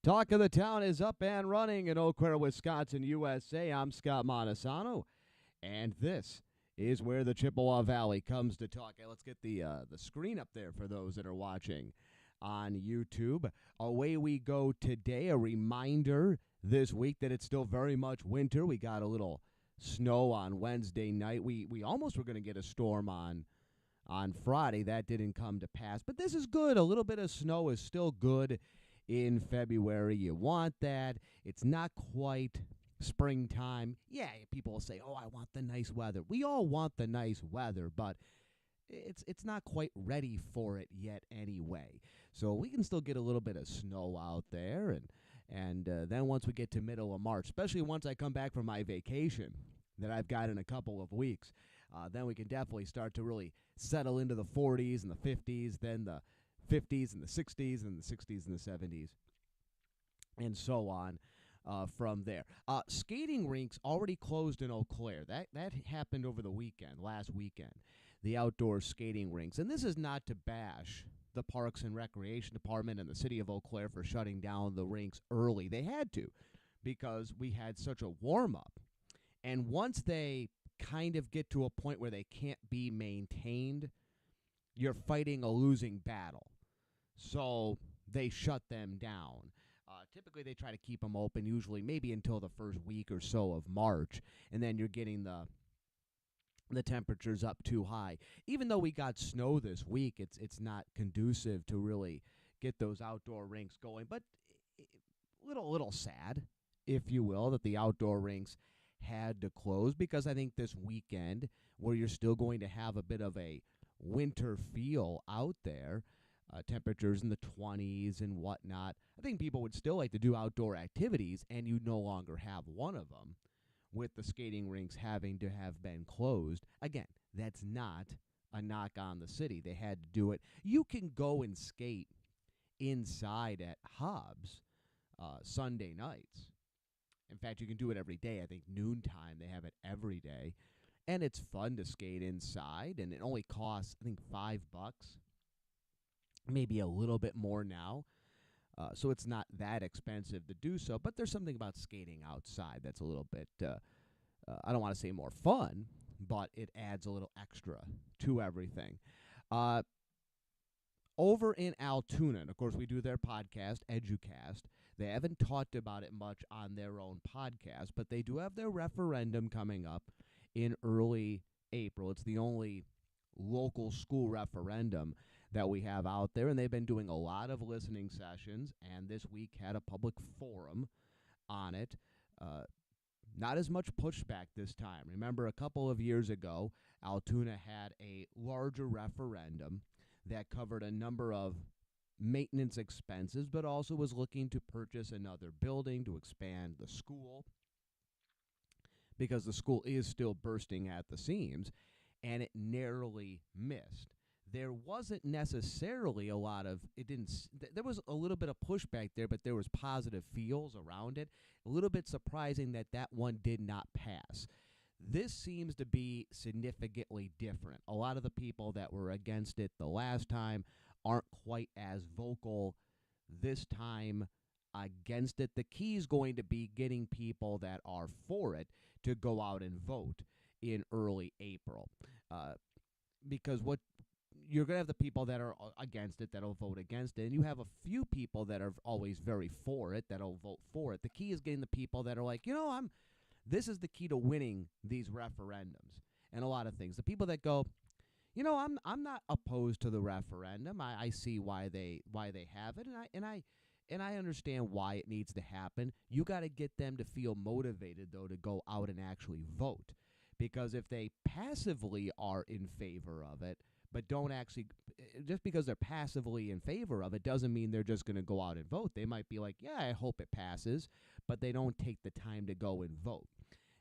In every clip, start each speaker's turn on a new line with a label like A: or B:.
A: Talk of the Town is up and running in Eau Claire, Wisconsin, USA. I'm Scott Montesano, and this is where the Chippewa Valley comes to talk. Hey, let's get the screen up there for those that are watching on YouTube. Away we go today. A reminder this week that it's still very much winter. We got a little snow on Wednesday night. We almost were going to get a storm on Friday. That didn't come to pass, but this is good. A little bit of snow is still good in February. You want that. It's not quite springtime. Yeah, people will say, "Oh, I want the nice weather." We all want the nice weather, but it's not quite ready for it yet anyway. So we can still get a little bit of snow out there, and then once we get to middle of March, especially once I come back from my vacation that I've got in a couple of weeks, then we can definitely start to really settle into the 40s and the 50s, then the 50s and the 60s and the 60s and the 70s, and so on from there. Skating rinks already closed in Eau Claire. That happened over the weekend, last weekend, the outdoor skating rinks. And this is not to bash the Parks and Recreation Department and the city of Eau Claire for shutting down the rinks early. They had to, because we had such a warm-up. And once they kind of get to a point where they can't be maintained, you're fighting a losing battle. So they shut them down. Typically, they try to keep them open, usually maybe until the first week or so of March, and then you're getting the temperatures up too high. Even though we got snow this week, it's not conducive to really get those outdoor rinks going. But little sad, if you will, that the outdoor rinks had to close, because I think this weekend, where you're still going to have a bit of a winter feel out there, temperatures in the 20s and whatnot, I think people would still like to do outdoor activities, and you no longer have one of them, with the skating rinks having to have been closed. Again, that's not a knock on the city. They had to do it. You can go and skate inside at Hobbs Sunday nights. In fact, you can do it every day. I think noontime, they have it every day. And it's fun to skate inside, and it only costs, I think, $5, maybe a little bit more now. So it's not that expensive to do so. But there's something about skating outside that's a little bit, I don't want to say more fun, but it adds a little extra to everything. Over in Altoona, and of course we do their podcast, EduCast. They haven't talked about it much on their own podcast, but they do have their referendum coming up in early April. It's the only local school referendum that we have out there, and they've been doing a lot of listening sessions, and this week had a public forum on it. Not as much pushback this time. Remember, a couple of years ago, Altoona had a larger referendum that covered a number of maintenance expenses, but also was looking to purchase another building to expand the school, because the school is still bursting at the seams, and it narrowly missed. There wasn't necessarily a lot of, there was a little bit of pushback there, but there was positive feels around it. A little bit surprising that one did not pass. This seems to be significantly different. A lot of the people that were against it the last time aren't quite as vocal this time against it. The key is going to be getting people that are for it to go out and vote in early April. Because what you're going to have the people that are against it that'll vote against it, and you have a few people that are always very for it that'll vote for it. The key is getting the people that are like, this is the key to winning these referendums and a lot of things. The people that go, I'm not opposed to the referendum. I see why they have it, and I understand why it needs to happen. You got to get them to feel motivated, though, to go out and actually vote. Because if they passively are in favor of it, but don't actually, just because they're passively in favor of it doesn't mean they're just going to go out and vote. They might be like, yeah, I hope it passes, but they don't take the time to go and vote.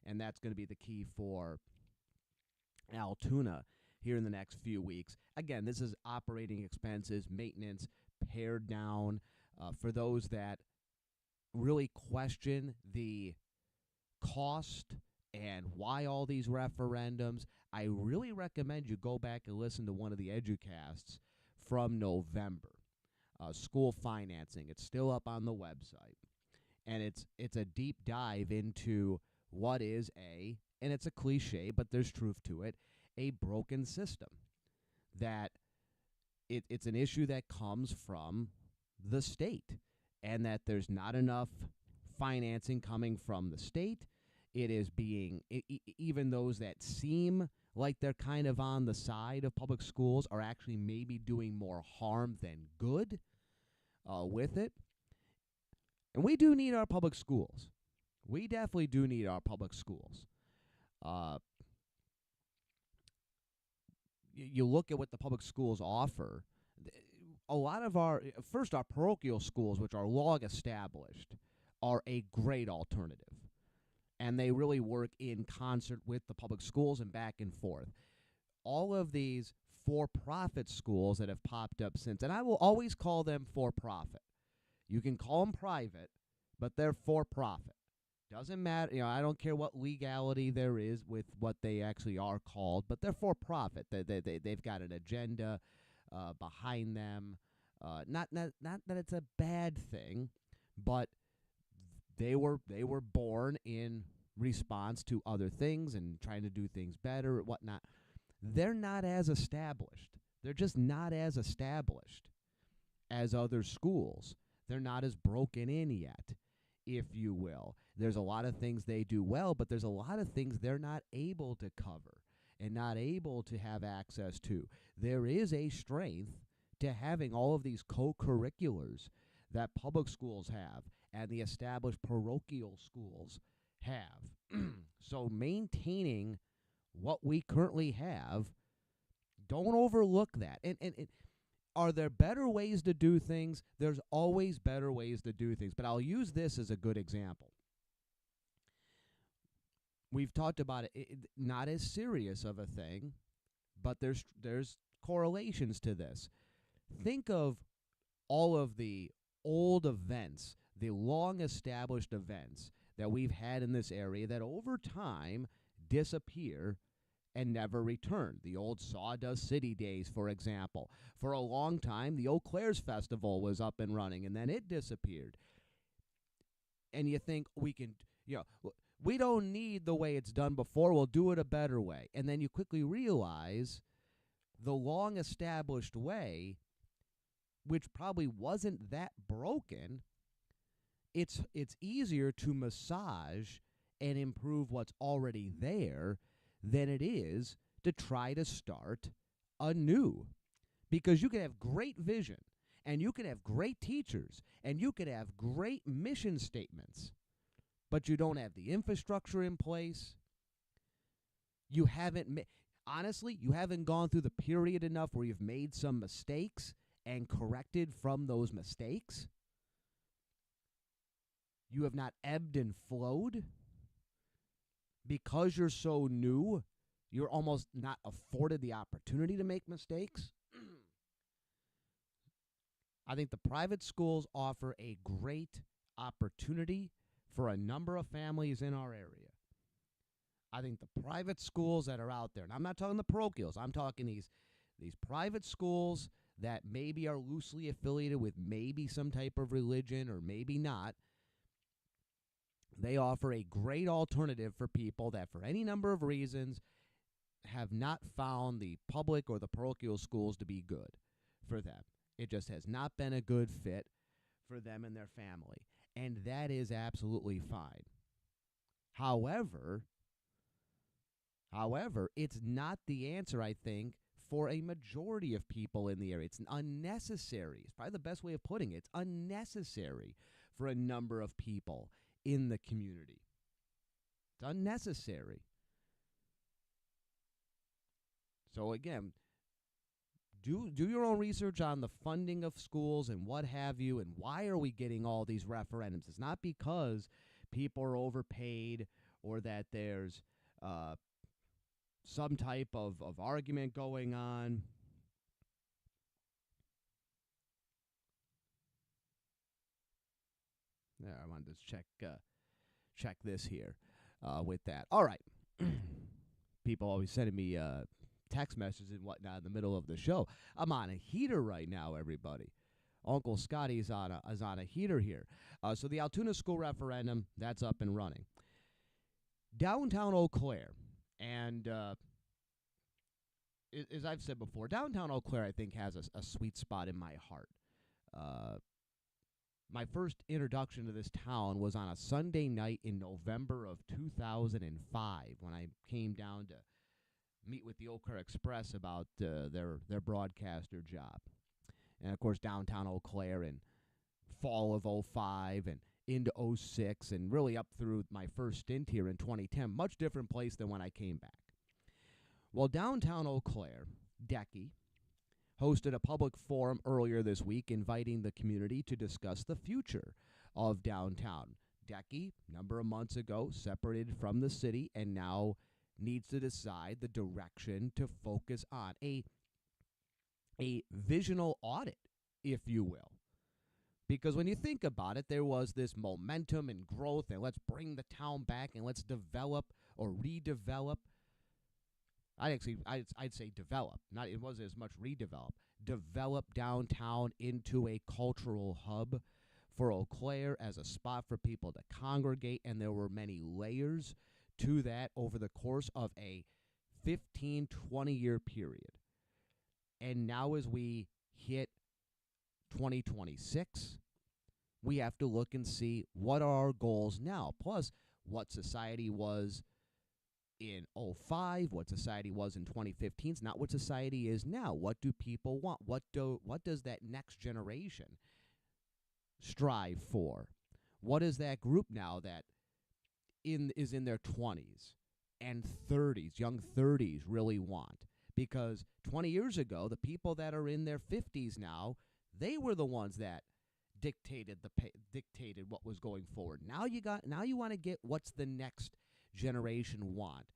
A: And that's going to be the key for Altoona here in the next few weeks. Again, this is operating expenses, maintenance, pared down. For those that really question the cost and why all these referendums, I really recommend you go back and listen to one of the EduCasts from November. school financing. It's still up on the website, and it's a deep dive into what is and it's a cliche, but there's truth to it, a broken system. That it's an issue that comes from the state, and that there's not enough financing coming from the state. It is being, even those that seem like they're kind of on the side of public schools are actually maybe doing more harm than good with it. And we do need our public schools. We definitely do need our public schools. You look at what the public schools offer. A lot of our parochial schools, which are long established, are a great alternative. And they really work in concert with the public schools and back and forth. All of these for-profit schools that have popped up since, and I will always call them for-profit. You can call them private, but they're for-profit. Doesn't matter, I don't care what legality there is with what they actually are called, but they're for-profit. They've got an agenda behind them. Not that it's a bad thing, but they were born in response to other things and trying to do things better and whatnot. They're not as established. They're just not as established as other schools. They're not as broken in yet, if you will. There's a lot of things they do well, but there's a lot of things they're not able to cover and not able to have access to. There is a strength to having all of these co-curriculars that public schools have and the established parochial schools have. So maintaining what we currently have, don't overlook that. And are there better ways to do things? There's always better ways to do things. But I'll use this as a good example. We've talked about it, not as serious of a thing, but there's correlations to this. Think of all of the old events, the long-established events that we've had in this area that over time disappear and never return. The old Sawdust City days, for example. For a long time, the Eau Claire's Festival was up and running, and then it disappeared. And you think we don't need the way it's done before. We'll do it a better way. And then you quickly realize the long-established way, which probably wasn't that broken, it's easier to massage and improve what's already there than it is to try to start anew. Because you can have great vision, and you can have great teachers, and you can have great mission statements, but you don't have the infrastructure in place. You haven't, honestly, you haven't gone through the period enough where you've made some mistakes and corrected from those mistakes. You have not ebbed and flowed. Because you're so new, you're almost not afforded the opportunity to make mistakes. I think the private schools offer a great opportunity for a number of families in our area. I think the private schools that are out there, and I'm not talking the parochials, I'm talking these private schools that maybe are loosely affiliated with maybe some type of religion or maybe not. They offer a great alternative for people that, for any number of reasons, have not found the public or the parochial schools to be good for them. It just has not been a good fit for them and their family. And that is absolutely fine. However, it's not the answer, I think, for a majority of people in the area. It's unnecessary. It's probably the best way of putting it. It's unnecessary for a number of people in the community. It's unnecessary. So again, do your own research on the funding of schools and what have you, and why are we getting all these referendums? It's not because people are overpaid or that there's some type of argument going on. There, I wanted to check this here with that. All right. People always sending me text messages and whatnot in the middle of the show. I'm on a heater right now, everybody. Uncle Scotty's is on a heater here. So the Altoona school referendum, that's up and running. Downtown Eau Claire, and as I've said before, downtown Eau Claire, I think, has a sweet spot in my heart. My first introduction to this town was on a Sunday night in November of 2005 when I came down to meet with the Eau Claire Express about their broadcaster job. And, of course, downtown Eau Claire in fall of 05 and into 06 and really up through my first stint here in 2010. Much different place than when I came back. Well, downtown Eau Claire, Decky, hosted a public forum earlier this week inviting the community to discuss the future of downtown. Decky, a number of months ago, separated from the city and now needs to decide the direction to focus on. A visional audit, if you will. Because when you think about it, there was this momentum and growth, and let's bring the town back and let's develop or redevelop. I'd say develop. It wasn't as much redevelop. Develop downtown into a cultural hub for Eau Claire as a spot for people to congregate, and there were many layers to that over the course of a 15, 20-year period. And now as we hit 2026, we have to look and see what are our goals now, plus what society was in 05, what society was in 2015. It's not what society is now. What do people want? What does that next generation strive for? What is that group now that is in their 20s and 30s, young 30s, really want? Because 20 years ago, the people that are in their 50s now, they were the ones that dictated what was going forward. Now you want to get what's the next generation want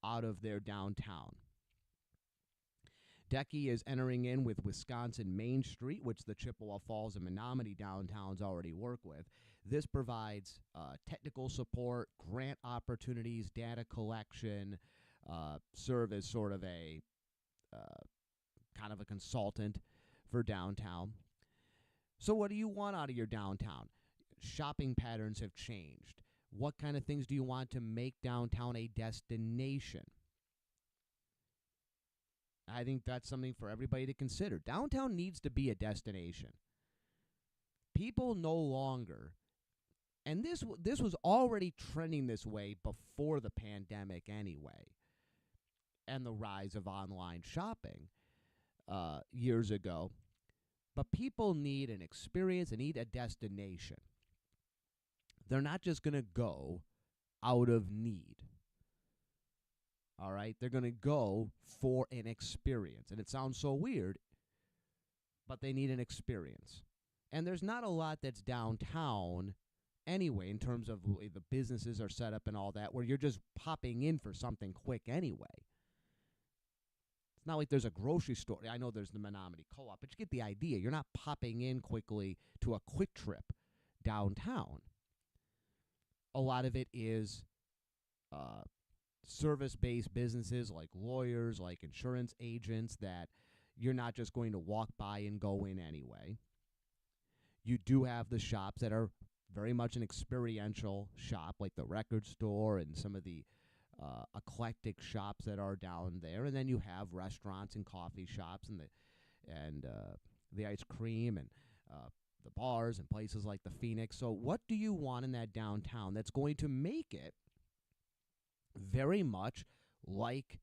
A: out of their downtown. Decky is entering in with Wisconsin Main Street, which the Chippewa Falls and Menominee downtowns already work with. This provides technical support, grant opportunities, data collection, serve as sort of a kind of a consultant for downtown. So what do you want out of your downtown? Shopping patterns have changed. What kind of things do you want to make downtown a destination? I think that's something for everybody to consider. Downtown needs to be a destination. People no longer, and this was already trending this way before the pandemic anyway, and the rise of online shopping years ago. But people need an experience and need a destination. They're not just going to go out of need. All right? They're going to go for an experience. And it sounds so weird, but they need an experience. And there's not a lot that's downtown anyway in terms of the way the businesses are set up and all that, where you're just popping in for something quick anyway. It's not like there's a grocery store. I know there's the Menominee Co-op, but you get the idea. You're not popping in quickly to a quick trip downtown. A lot of it is service-based businesses like lawyers, like insurance agents that you're not just going to walk by and go in anyway. You do have the shops that are very much an experiential shop, like the record store and some of the eclectic shops that are down there. And then you have restaurants and coffee shops and the ice cream and the bars and places like the Phoenix. So what do you want in that downtown that's going to make it very much like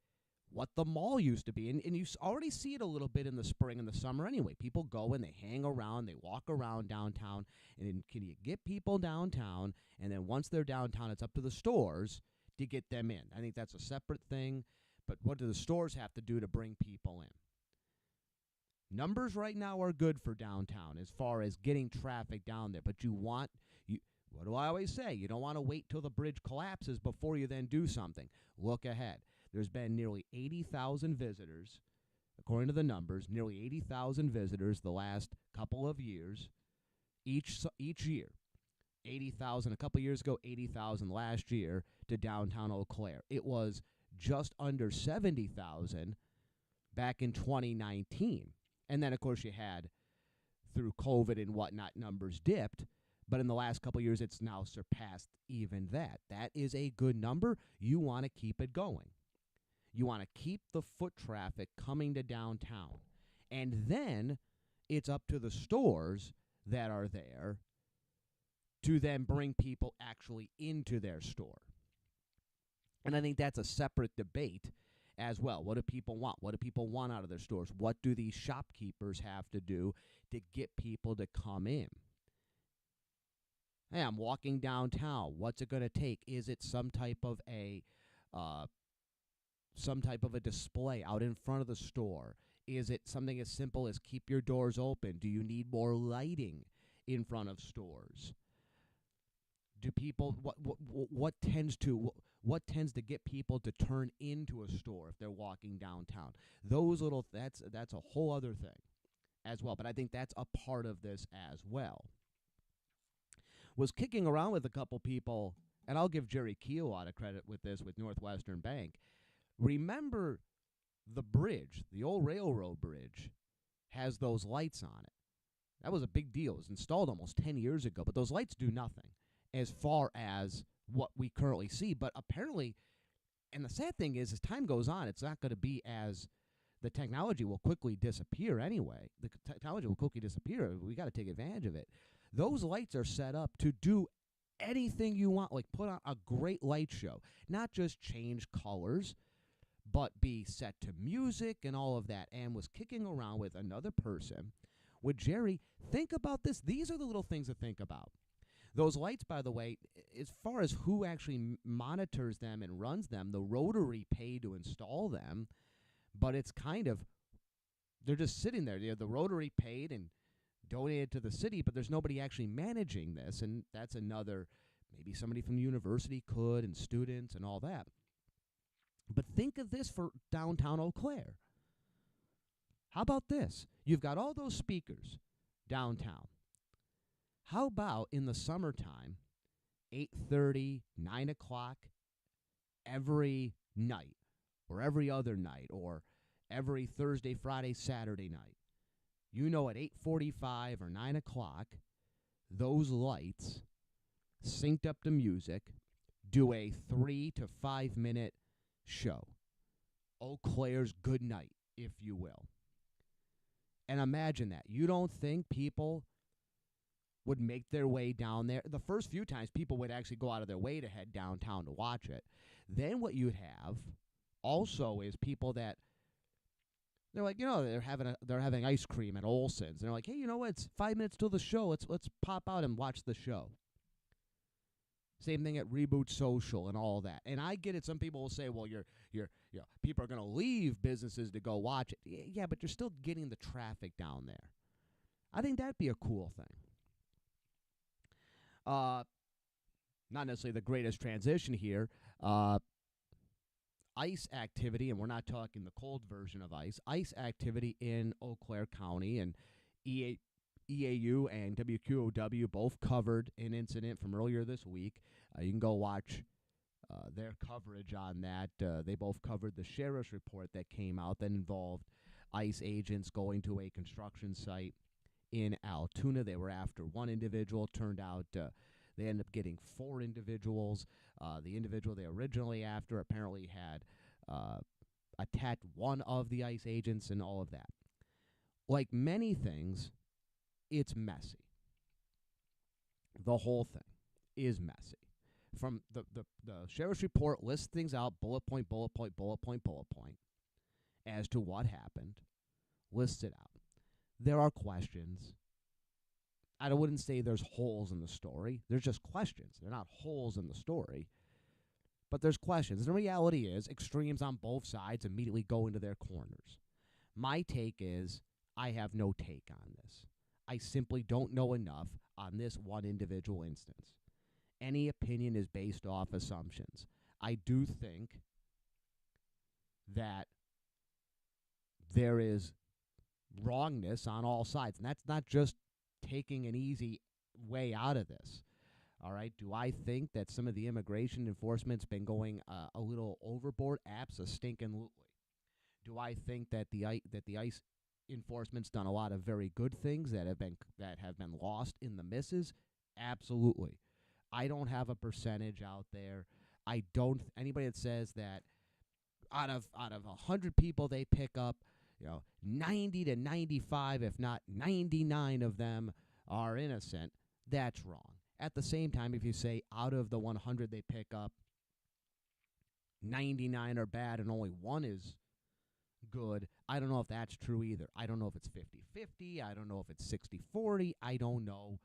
A: what the mall used to be? And you already see it a little bit in the spring and the summer anyway. People go and they hang around, they walk around downtown. And can you get people downtown? And then once they're downtown, it's up to the stores to get them in. I think that's a separate thing. But what do the stores have to do to bring people in? Numbers right now are good for downtown as far as getting traffic down there. But what do I always say? You don't want to wait till the bridge collapses before you then do something. Look ahead. There's been nearly 80,000 visitors, according to the numbers, nearly 80,000 visitors the last couple of years, each year. 80,000 a couple years ago, 80,000 last year to downtown Eau Claire. It was just under 70,000 back in 2019. And then, of course, you had through COVID and whatnot, numbers dipped. But in the last couple of years, it's now surpassed even that. That is a good number. You want to keep it going. You want to keep the foot traffic coming to downtown. And then it's up to the stores that are there to then bring people actually into their store. And I think that's a separate debate as well. What do people want? What do people want out of their stores? What do these shopkeepers have to do to get people to come in? Hey, I'm walking downtown. What's it going to take? Is it some type of a display out in front of the store? Is it something as simple as keep your doors open? Do you need more lighting in front of stores? Do people what tends to get people to turn into a store if they're walking downtown? Those little that's a whole other thing as well. But I think that's a part of this as well. Was kicking around with a couple people, and I'll give Jerry Keel a lot of credit with this with Northwestern Bank. Remember the bridge, the old railroad bridge, has those lights on it. That was a big deal. It was installed almost 10 years ago, but those lights do nothing as far as what we currently see. But apparently, and the sad thing is, as time goes on, it's not going to be as the technology will quickly disappear anyway. The technology will quickly disappear. We got to take advantage of it. Those lights are set up to do anything you want, like put on a great light show, not just change colors, but be set to music and all of that. And was kicking around with another person, with Jerry. Think about this. These are the little things to think about. Those lights, by the way, as far as who actually monitors them and runs them, the Rotary paid to install them, but it's kind of, they're just sitting there. The Rotary paid and donated to the city, but there's nobody actually managing this, and that's another, maybe somebody from the university could, and students and all that. But think of this for downtown Eau Claire. How about this? You've got all those speakers downtown. How about in the summertime, 8:30, 9 o'clock, every night, or every other night, or every Thursday, Friday, Saturday night? You know, at 8:45 or 9 o'clock, those lights, synced up to music, do a 3 to 5 minute show. Eau Claire's good night, if you will. And imagine that. You don't think people would make their way down there? The first few times, people would actually go out of their way to head downtown to watch it. Then what you'd have also is people that, they're like, they're having ice cream at Olson's. And they're like, hey, you know what? It's 5 minutes till the show. Let's pop out and watch the show. Same thing at Reboot Social and all that. And I get it. Some people will say, well, people are going to leave businesses to go watch it. Yeah, but you're still getting the traffic down there. I think that'd be a cool thing. Not necessarily the greatest transition here. Ice activity, and we're not talking the cold version of ice activity in Eau Claire County, and EAU and WQOW both covered an incident from earlier this week. You can go watch their coverage on that. They both covered the sheriff's report that came out that involved ICE agents going to a construction site in Altoona. They were after one individual. Turned out they ended up getting 4 individuals. The individual they originally after apparently had attacked one of the ICE agents and all of that. Like many things, it's messy. The whole thing is messy. From the sheriff's report lists things out, bullet point, bullet point, bullet point, bullet point, as to what happened, lists it out. There are questions. I wouldn't say there's holes in the story. There's just questions. They're not holes in the story, but there's questions. And the reality is extremes on both sides immediately go into their corners. My take is I have no take on this. I simply don't know enough on this one individual instance. Any opinion is based off assumptions. I do think that there is wrongness on all sides, and that's not just taking an easy way out of this. All right. Do I think that some of the immigration enforcement's been going a little overboard? Abso-stinkin-lutely. Do I think that the ICE enforcement's done a lot of very good things that have been lost in the misses. Absolutely. I don't have a percentage out there. I don't anybody that says that out of 100 people they pick up, 90 to 95, if not 99 of them are innocent, that's wrong. At the same time, if you say out of the 100 they pick up, 99 are bad and only one is good, I don't know if that's true either. I don't know if it's 50-50. I don't know if it's 60-40. I don't know.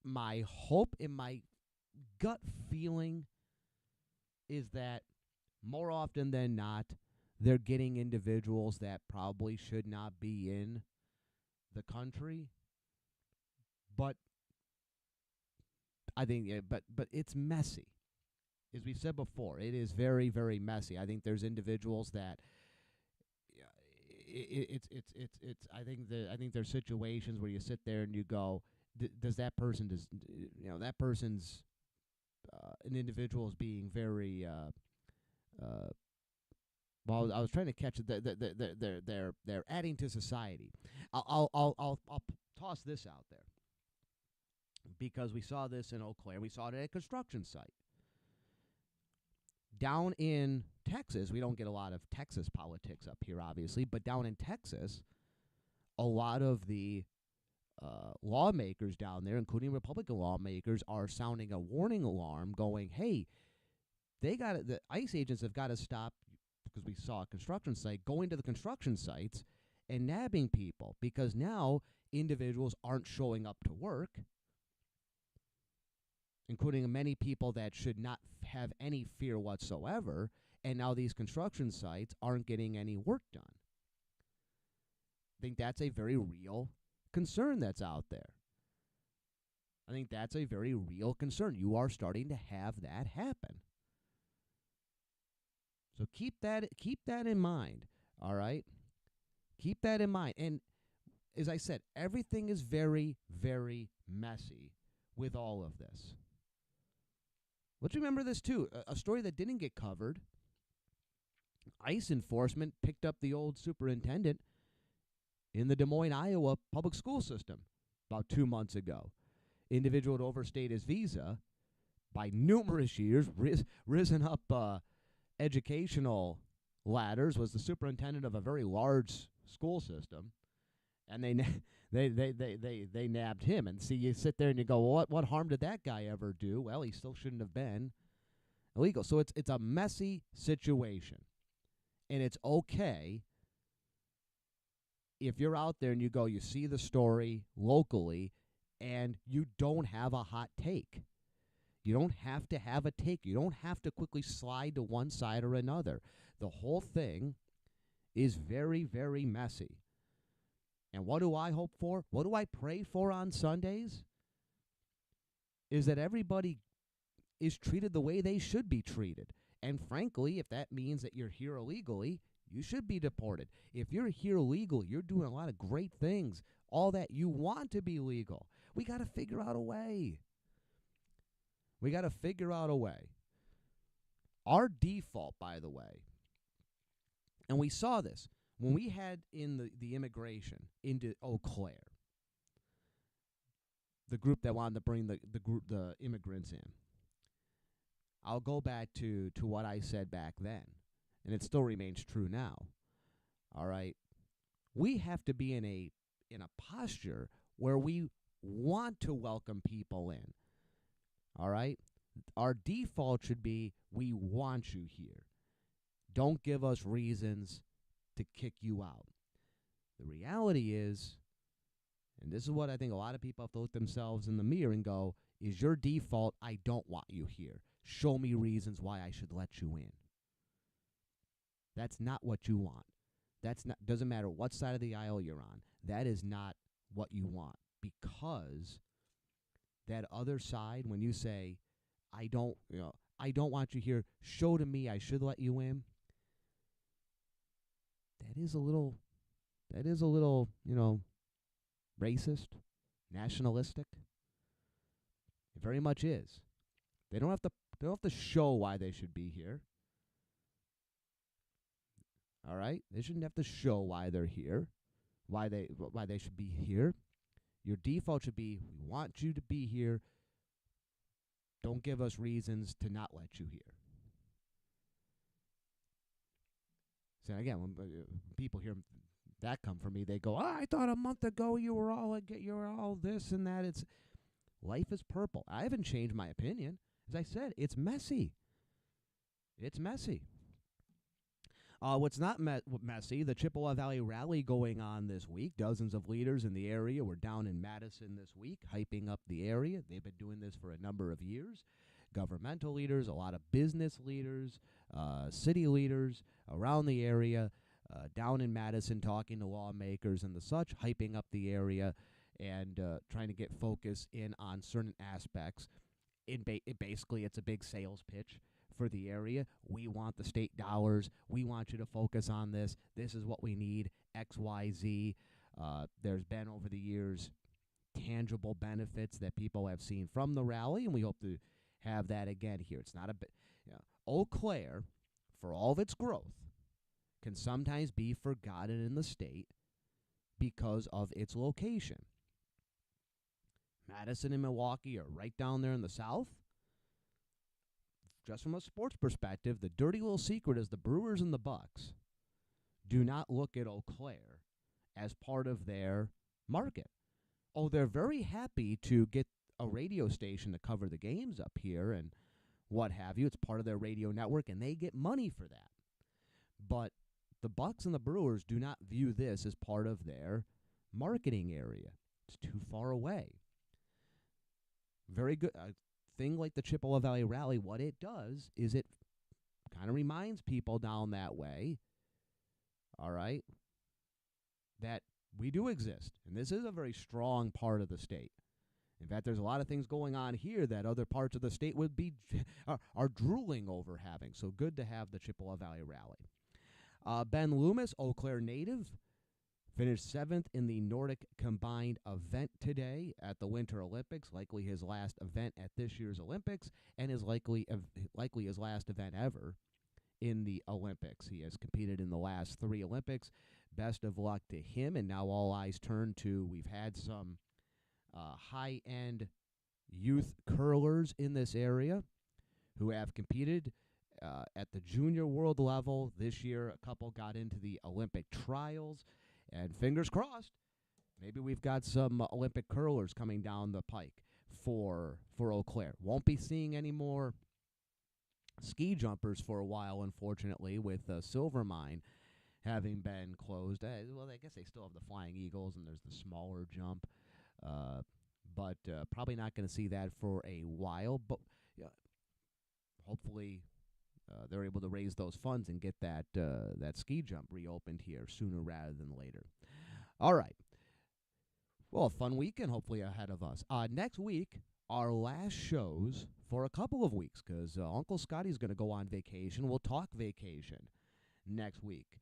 A: My hope and my gut feeling is that more often than not, they're getting individuals that probably should not be in the country. But I think, but it's messy. As we said before, it is very, very messy. I think there's individuals that it's. I think there's situations where you sit there and you go, does that person that person's an individual is being very. Well, I was trying to catch it. They're adding to society. I'll toss this out there because we saw this in Eau Claire. We saw it at a construction site. Down in Texas, we don't get a lot of Texas politics up here, obviously, but down in Texas, a lot of the lawmakers down there, including Republican lawmakers, are sounding a warning alarm, going, "Hey, the ICE agents have got to stop," because we saw a construction site, going to the construction sites and nabbing people because now individuals aren't showing up to work, including many people that should not have any fear whatsoever, and now these construction sites aren't getting any work done. I think that's a very real concern that's out there. I think that's a very real concern. You are starting to have that happen. So keep that in mind, all right? Keep that in mind. And as I said, everything is very, very messy with all of this. Let's remember this, too. A story that didn't get covered. ICE enforcement picked up the old superintendent in the Des Moines, Iowa public school system about 2 months ago. Individual had overstayed his visa by numerous years, risen up educational ladders, was the superintendent of a very large school system, and they nabbed him. And see, you sit there and you go, well, what harm did that guy ever do? Well, he still shouldn't have been illegal. So it's a messy situation, and it's okay if you're out there and you go, you see the story locally, and you don't have a hot take. You don't have to have a take. You don't have to quickly slide to one side or another. The whole thing is very, very messy. And what do I hope for? What do I pray for on Sundays? Is that everybody is treated the way they should be treated. And frankly, if that means that you're here illegally, you should be deported. If you're here legally, you're doing a lot of great things, all that you want to be legal. We got to figure out a way. We got to figure out a way. Our default, by the way, and we saw this when we had in the immigration into Eau Claire, the group that wanted to bring the immigrants in. I'll go back to what I said back then, and it still remains true now. All right, we have to be in a posture where we want to welcome people in. All right? Our default should be, we want you here. Don't give us reasons to kick you out. The reality is, and this is what I think a lot of people have to look themselves in the mirror and go, is your default, I don't want you here. Show me reasons why I should let you in. That's not what you want. Doesn't matter what side of the aisle you're on. That is not what you want, because that other side, when you say, I don't want you here, show to me I should let you in, that is a little, racist, nationalistic. It very much is. They don't have to show why they should be here. All right? They shouldn't have to show why they're here. why they should be here. Your default should be, we want you to be here. Don't give us reasons to not let you here. So again, when people hear that come from me, they go, I thought a month ago you were all this and that. It's life is purple. I haven't changed my opinion. As I said, it's messy. It's messy. What's not messy, the Chippewa Valley Rally going on this week. Dozens of leaders in the area were down in Madison this week, hyping up the area. They've been doing this for a number of years. Governmental leaders, a lot of business leaders, city leaders around the area, down in Madison talking to lawmakers and the such, hyping up the area and trying to get focus in on certain aspects. Basically, it's a big sales pitch for the area. We want the state dollars. We want you to focus on this. This is what we need, X, Y, Z. There's been over the years tangible benefits that people have seen from the rally, and we hope to have that again here. It's not a bit. Eau Claire, for all of its growth, can sometimes be forgotten in the state because of its location. Madison and Milwaukee are right down there in the south. Just from a sports perspective, the dirty little secret is the Brewers and the Bucks do not look at Eau Claire as part of their market. Oh, they're very happy to get a radio station to cover the games up here and what have you. It's part of their radio network, and they get money for that. But the Bucks and the Brewers do not view this as part of their marketing area. It's too far away. Very good. Thing like the Chippewa Valley Rally, what it does is it kind of reminds people down that way, all right, that we do exist. And this is a very strong part of the state. In fact, there's a lot of things going on here that other parts of the state would be are drooling over having. So good to have the Chippewa Valley Rally. Ben Loomis, Eau Claire native, finished 7th in the Nordic combined event today at the Winter Olympics, likely his last event at this year's Olympics, and is likely his last event ever in the Olympics. He has competed in the last 3 Olympics. Best of luck to him, and now all eyes turn to, we've had some high-end youth curlers in this area who have competed at the junior world level. This year, a couple got into the Olympic trials. And fingers crossed, maybe we've got some Olympic curlers coming down the pike for Eau Claire. Won't be seeing any more ski jumpers for a while, unfortunately, with Silver Mine having been closed. Well, I guess they still have the Flying Eagles, and there's the smaller jump. But probably not going to see that for a while. But hopefully they're able to raise those funds and get that ski jump reopened here sooner rather than later. All right. Well, a fun weekend hopefully ahead of us. Next week, our last shows for a couple of weeks because Uncle Scotty's going to go on vacation. We'll talk vacation next week.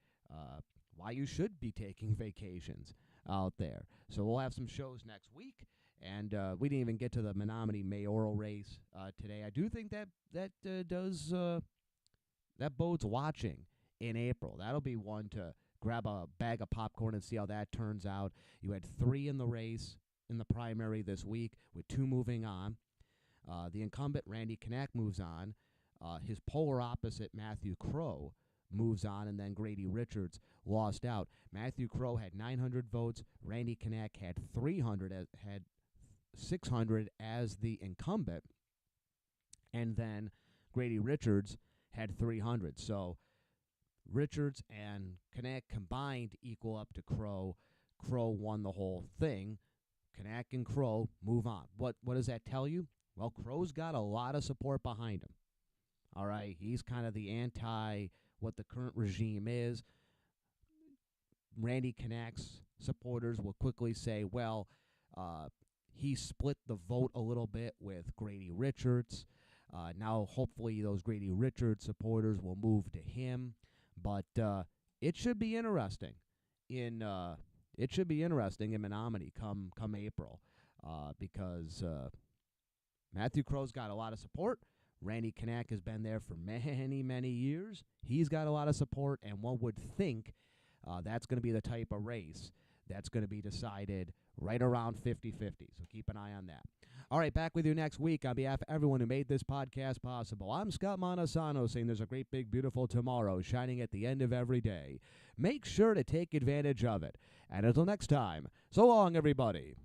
A: Why you should be taking vacations out there. So we'll have some shows next week. And we didn't even get to the Menominee mayoral race today. I do think that bodes watching in April. That'll be one to grab a bag of popcorn and see how that turns out. You had 3 in the race in the primary this week, with 2 moving on. The incumbent, Randy Knack, moves on. His polar opposite, Matthew Crow, moves on, and then Grady Richards lost out. Matthew Crow had 900 votes. Randy Knack had 600 as the incumbent, and then Grady Richards had 300. So Richards and Knack combined equal up to Crow. Crow won the whole thing. Knack and Crow move on. What does that tell you? Well, Crow's got a lot of support behind him. All right, he's kind of the anti what the current regime is. Randy Knack's supporters will quickly say, well, he split the vote a little bit with Grady Richards. Now, hopefully, those Grady Richards supporters will move to him. But it should be interesting in Menominee come April because Matthew Crow's got a lot of support. Randy Knack has been there for many, many years. He's got a lot of support, and one would think that's going to be the type of race that's going to be decided right around 50-50. So keep an eye on that. All right, back with you next week. On behalf of everyone who made this podcast possible, I'm Scott Montesano saying there's a great, big, beautiful tomorrow shining at the end of every day. Make sure to take advantage of it. And until next time, so long, everybody.